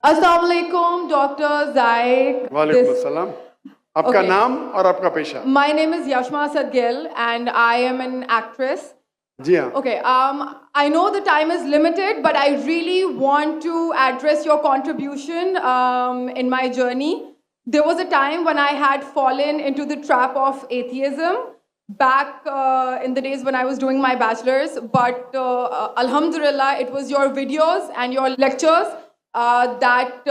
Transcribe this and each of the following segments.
अस्सलाम वालेकुम डॉक्टर जायक. वालेकुम अस्सलाम. आपका Okay. नाम और आपका पेशा? My name is Yashma Sadgil and I am an actress. जी हाँ. Okay, I know the time is limited, but I really want to address your contribution in my journey. There was a time when I had fallen into the trap of atheism back in the days when I was doing my bachelor's, but Alhamdulillah, it was your videos and your lectures that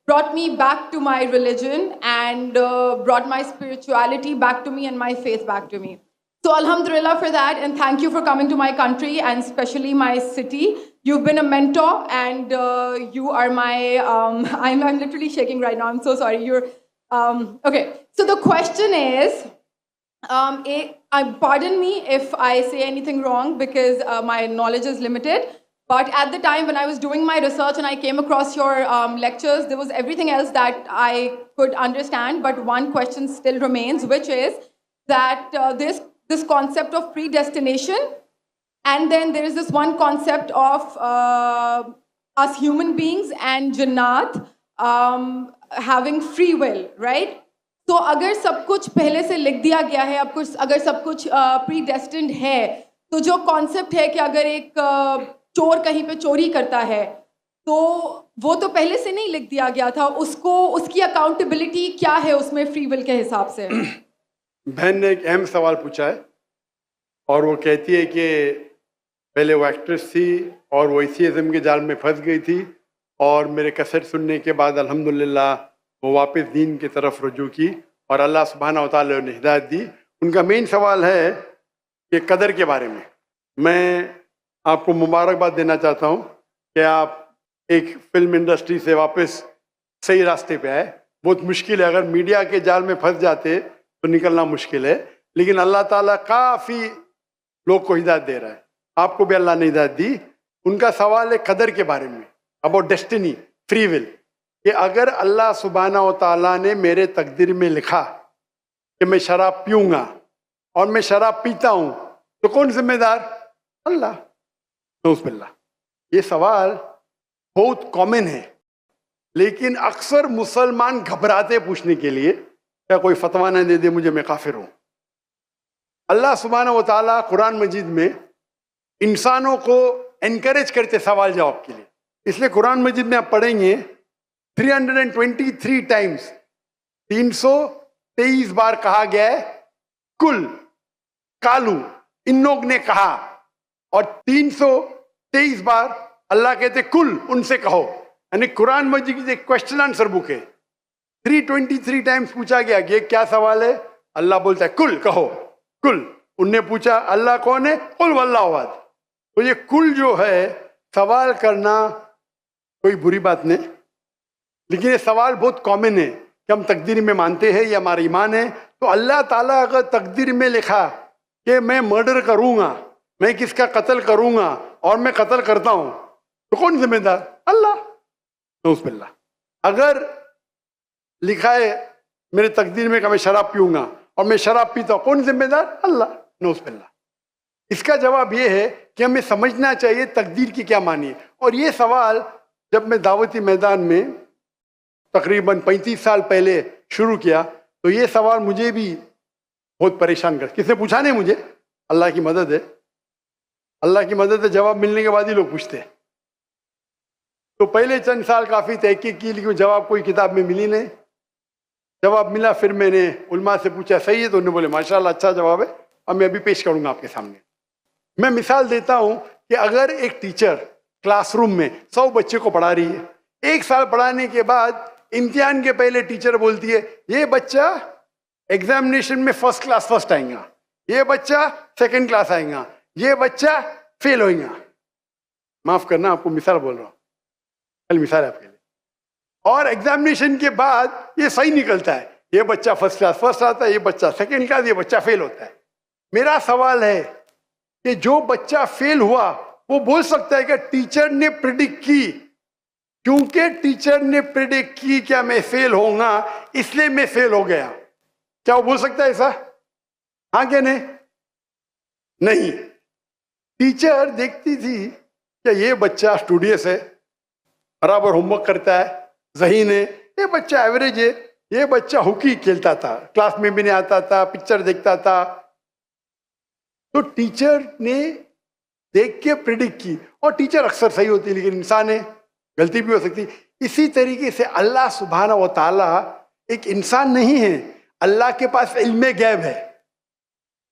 brought me back to my religion and brought my spirituality back to me and my faith back to me. So Alhamdulillah for that, and thank you for coming to my country and especially my city. You've been a mentor, and you are my. I'm literally shaking right now. I'm so sorry. You're okay. So the question is, pardon me if I say anything wrong because my knowledge is limited. But at the time when I was doing my research and I came across your lectures, there was everything else that I could understand. But one question still remains, which is that this concept of predestination, and then there is this one concept of us human beings and Jannat having free will, right? तो अगर सब कुछ पहले से लिख दिया गया है, अब कुछ अगर सब कुछ प्रीडेस्टिन्ड है, तो जो कॉन्सेप्ट है कि अगर एक चोर कहीं पे चोरी करता है, तो वो तो पहले से नहीं लिख दिया गया था, उसको उसकी अकाउंटेबिलिटी क्या है उसमें फ्री विल के हिसाब से? बहन ने एक अहम सवाल पूछा है और वो कहती है कि पहले वो एक्ट्रेस थी और वो एथियज्म के जाल में फंस गई थी और मेरे कैसेट सुनने के बाद अल्हम्दुलिल्लाह वो वापस दीन की तरफ रुजू की और अल्लाह सुब्हानहू व तआला ने हिदायत दी. उनका मेन सवाल है कि कदर के बारे में. मैं आपको मुबारकबाद देना चाहता हूँ कि आप एक फिल्म इंडस्ट्री से वापस सही रास्ते पे आए. बहुत मुश्किल है, अगर मीडिया के जाल में फंस जाते तो निकलना मुश्किल है, लेकिन अल्लाह ताला काफ़ी लोग को हिदायत दे रहा है. आपको भी अल्लाह ने हिदायत दी. उनका सवाल है कदर के बारे में, अबाउट डेस्टिनी, फ्री विल, कि अगर अल्लाह सुब्हानहू व तआला ने मेरे तकदीर में लिखा कि मैं शराब पीऊँगा और मैं शराब पीता हूँ, तो कौन जिम्मेदार? अल्लाह. नऊज़ुबिल्लाह. ये सवाल बहुत कॉमन है, लेकिन अक्सर मुसलमान घबराते पूछने के लिए, क्या कोई फतवा न दे दे मुझे, मैं काफिर हूँ. अल्लाह सुब्हानहू व तआला कुरान मजीद में इंसानों को एनकरेज करते सवाल जवाब के लिए. इसलिए कुरान मजीद में आप पढ़ेंगे 323 टाइम्स, 323 बार कहा गया है कुल, कालू, इन लोग ने कहा, और 323 बार अल्लाह कहते कुल, उनसे कहो. यानी कुरान मजीद की एक क्वेश्चन आंसर बुक है. 323 टाइम्स पूछा गया कि क्या सवाल है, अल्लाह बोलता है कुल, कहो कुल. उनने पूछा अल्लाह कौन है, कुल वल्लाहु अहद. तो ये कुल जो है, सवाल करना कोई बुरी बात नहीं, लेकिन ये सवाल बहुत कॉमन है कि हम तकदीर में मानते हैं, ये हमारा ईमान है. तो अल्लाह ताला अगर तकदीर में लिखा कि मैं मर्डर करूंगा, मैं किसका कत्ल करूंगा और मैं कत्ल करता हूं, तो कौन जिम्मेदार? अल्लाह. नऊज़ुबिल्लाह. अगर लिखा है मेरे तकदीर में कि मैं शराब पीऊंगा और मैं शराब पीता हूं, कौन जिम्मेदार? अल्लाह. नऊज़ुबिल्लाह. इसका जवाब ये है कि हमें समझना चाहिए तकदीर की क्या मानी है. और ये सवाल जब मैं दावती मैदान में तकरीबन 35 साल पहले शुरू किया, तो ये सवाल मुझे भी बहुत परेशान कर. किसने पूछा नहीं मुझे, अल्लाह की मदद है, अल्लाह की मदद है. जवाब मिलने के बाद ही लोग पूछते हैं. तो पहले चंद साल काफ़ी तहकीक की, लेकिन जवाब कोई किताब में मिली नहीं. जवाब मिला, फिर मैंने उलमा से पूछा सही है, तो उन्होंने बोले माशाल्लाह अच्छा जवाब है, अब मैं अभी पेश करूंगा आपके सामने. मैं मिसाल देता हूं कि अगर एक टीचर क्लासरूम में 100 बच्चे को पढ़ा रही है, 1 साल पढ़ाने के बाद इम्तिहान के पहले टीचर बोलती है ये बच्चा एग्जामिनेशन में फर्स्ट क्लास फर्स्ट आएगा, ये बच्चा सेकंड क्लास आएगा, ये बच्चा फेल होएगा. माफ करना, आपको मिसाल बोल रहा हूँ, कल मिसाल है आपके लिए. और एग्जामिनेशन के बाद ये सही निकलता है, ये बच्चा फर्स्ट क्लास फर्स्ट आता है, ये बच्चा सेकंड क्लास, ये बच्चा फेल होता है. मेरा सवाल है कि जो बच्चा फेल हुआ वो बोल सकता है कि टीचर ने प्रिडिक्ट की, क्योंकि टीचर ने प्रिडिक्ट की क्या मैं फेल होऊंगा, इसलिए मैं फेल हो गया. क्या वो बोल सकता है ऐसा? हाँ क्या नहीं? नहीं. टीचर देखती थी कि ये बच्चा स्टूडियस है, बराबर होमवर्क करता है, ज़हीन है, ये बच्चा एवरेज है, ये बच्चा हॉकी खेलता था, क्लास में भी नहीं आता था, पिक्चर देखता था। तो टीचर ने देख के प्रिडिक्ट की, और टीचर अक्सर सही होती है, लेकिन इंसान है, गलती भी हो सकती। इसी तरीके से अल्लाह सुब्हाना व ताला एक इंसान नहीं है, अल्लाह के पास इल्मे गैब है।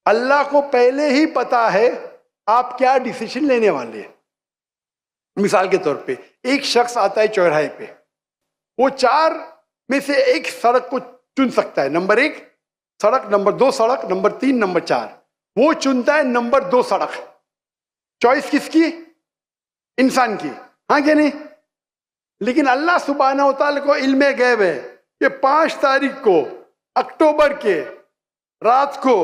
अल्लाह को पहले ही पता है आप क्या डिसीजन लेने वाले हैं। मिसाल के तौर पे एक शख्स आता है चौराहे पे, वो 4 में से एक सड़क को चुन सकता है, नंबर 1 सड़क, नंबर 2 सड़क, नंबर 3, नंबर 4। वो चुनता है नंबर 2 सड़क। चॉइस किसकी? इंसान की, हाँ क्या नहीं? लेकिन अल्लाह सुब्हाना व तआला को इल्मे गैब है कि 5 तारीख को अक्टूबर के रात को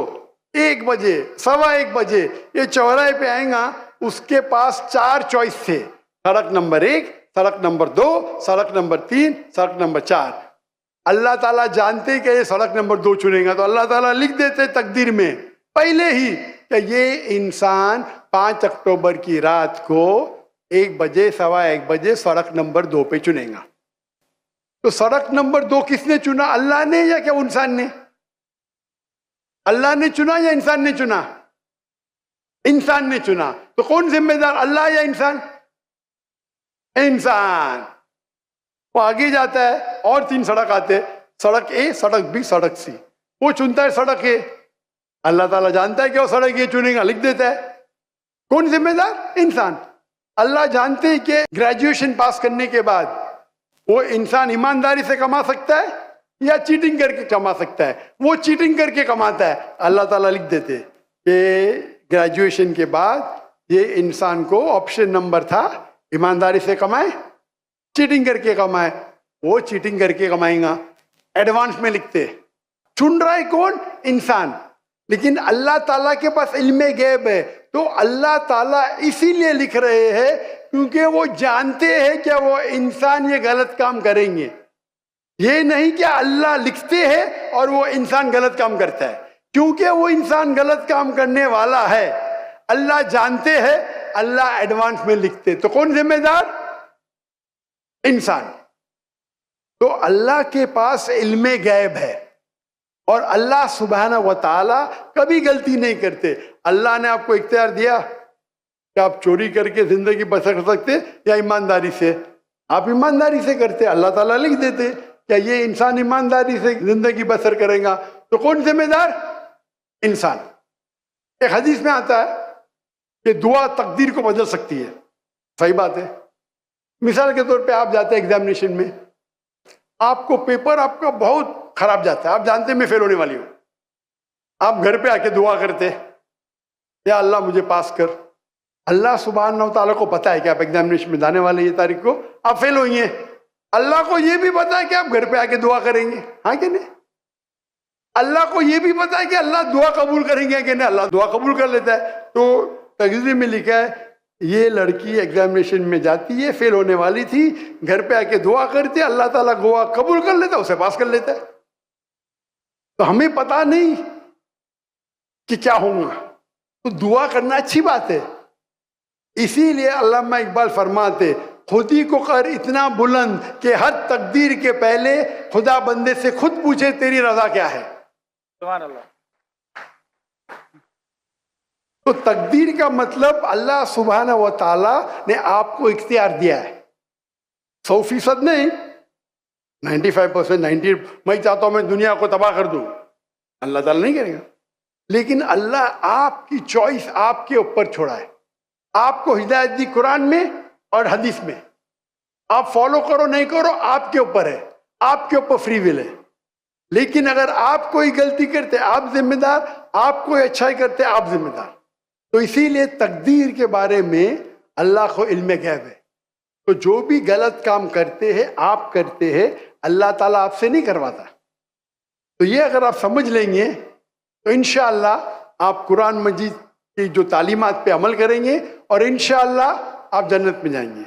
1 बजे, 1:15 बजे ये चौराहे पे आएगा, उसके पास 4 चॉइस थे, सड़क नंबर 1, सड़क नंबर 2, सड़क नंबर 3, सड़क नंबर 4। अल्लाह ताला जानते कि ये सड़क नंबर 2 चुनेगा, तो अल्लाह ताला लिख देते तकदीर में पहले ही कि ये इंसान 5 अक्टूबर की रात को 1 बजे, 1:15 बजे सड़क नंबर 2 पे चुनेगा। तो सड़क नंबर 2 किसने चुना? अल्लाह ने या क्या इंसान ने? अल्लाह ने चुना या इंसान ने चुना? इंसान ने चुना। तो कौन जिम्मेदार, अल्लाह या इंसान? इंसान। वो आगे जाता है और 3 सड़क आते, सड़क ए, सड़क बी, सड़क सी। वो चुनता है सड़क ए, अल्लाह ताला जानता है कि वो सड़क ये चुनेगा, लिख देता है। कौन जिम्मेदार? इंसान। अल्लाह जानते हैं कि ग्रेजुएशन पास करने के बाद वो इंसान ईमानदारी से कमा सकता है या चीटिंग करके कमा सकता है। वो चीटिंग करके कमाता है, अल्लाह ताला लिख देते कि ग्रेजुएशन के बाद ये इंसान को ऑप्शन नंबर था, ईमानदारी से कमाए, चीटिंग करके कमाए। वो चीटिंग करके कमाएगा, एडवांस में लिखते। चुन रहा है कौन? इंसान। लेकिन अल्लाह ताला के पास इल्मे गैब है, तो अल्लाह ताला इसीलिए लिख रहे हैं क्योंकि वो जानते हैं कि वो इंसान ये गलत काम करेंगे। ये नहीं कि अल्लाह लिखते हैं और वो इंसान गलत काम करता है, क्योंकि वो इंसान गलत काम करने वाला है, अल्लाह जानते हैं, अल्लाह एडवांस में लिखते। तो कौन जिम्मेदार? इंसान। तो अल्लाह के पास इल्मे गैब है और अल्लाह सुब्हाना व तआला कभी गलती नहीं करते। अल्लाह ने आपको इख्तियार दिया कि आप चोरी करके जिंदगी बसर कर सकते या ईमानदारी से। आप ईमानदारी से करते, अल्लाह ताला लिख देते क्या ये इंसान ईमानदारी से जिंदगी बसर करेगा। तो कौन जिम्मेदार? इंसान। एक हदीस में आता है कि दुआ तकदीर को बदल सकती है। सही बात है। मिसाल के तौर पे आप जाते हैं एग्जामिनेशन में, आपको पेपर आपका बहुत खराब जाता है, आप जानते हैं मैं फेल होने वाली हूं, आप घर पे आके दुआ करते या अल्लाह मुझे पास कर। अल्लाह सुब्हानहू तआला को पता है कि आप एग्जामिनेशन में जाने वाले ये तारीख को आप फेल होंगे। अल्लाह को ये भी पता है कि आप घर पे आके दुआ करेंगे, हाँ कि नहीं? अल्लाह को ये भी पता है कि अल्लाह दुआ कबूल करेंगे कि नहीं, अल्लाह दुआ कबूल कर लेता है। तो तकदीर में लिखा है ये लड़की एग्जामिनेशन में जाती है, फेल होने वाली थी, घर पे आके दुआ करती है, अल्लाह ताला दुआ कबूल कर लेता है, उसे पास कर लेता है। तो हमें पता नहीं कि क्या होगा, तो दुआ करना अच्छी बात है। इसीलिए अल्लामा इकबाल फरमाते खुदी को कर इतना बुलंद कि हर तकदीर के पहले खुदा बंदे से खुद पूछे तेरी रजा क्या है। सुभान अल्लाह। तो तकदीर का मतलब अल्लाह सुब्हाना व तआला ने आपको इख्तियार दिया है। 100% नहीं, 95%, 90। मैं चाहता हूं मैं दुनिया को तबाह कर दूं, अल्लाह ताला नहीं करेगा। लेकिन अल्लाह आपकी चॉइस आपके ऊपर छोड़ा है। आपको हिदायत दी कुरान में और हदीस में, आप फॉलो करो नहीं करो आपके ऊपर है, आपके ऊपर फ्री विल है। लेकिन अगर आप कोई गलती करते आप जिम्मेदार, आप कोई अच्छाई करते आप जिम्मेदार। तो इसीलिए तकदीर के बारे में अल्लाह को इल्म गैब है। तो जो भी गलत काम करते हैं आप करते हैं, अल्लाह ताला आपसे नहीं करवाता। तो ये अगर आप समझ लेंगे तो इंशाअल्लाह आप कुरान मजीद की जो तालीमात पे अमल करेंगे और इंशाअल्लाह आप जन्नत में जाएंगे।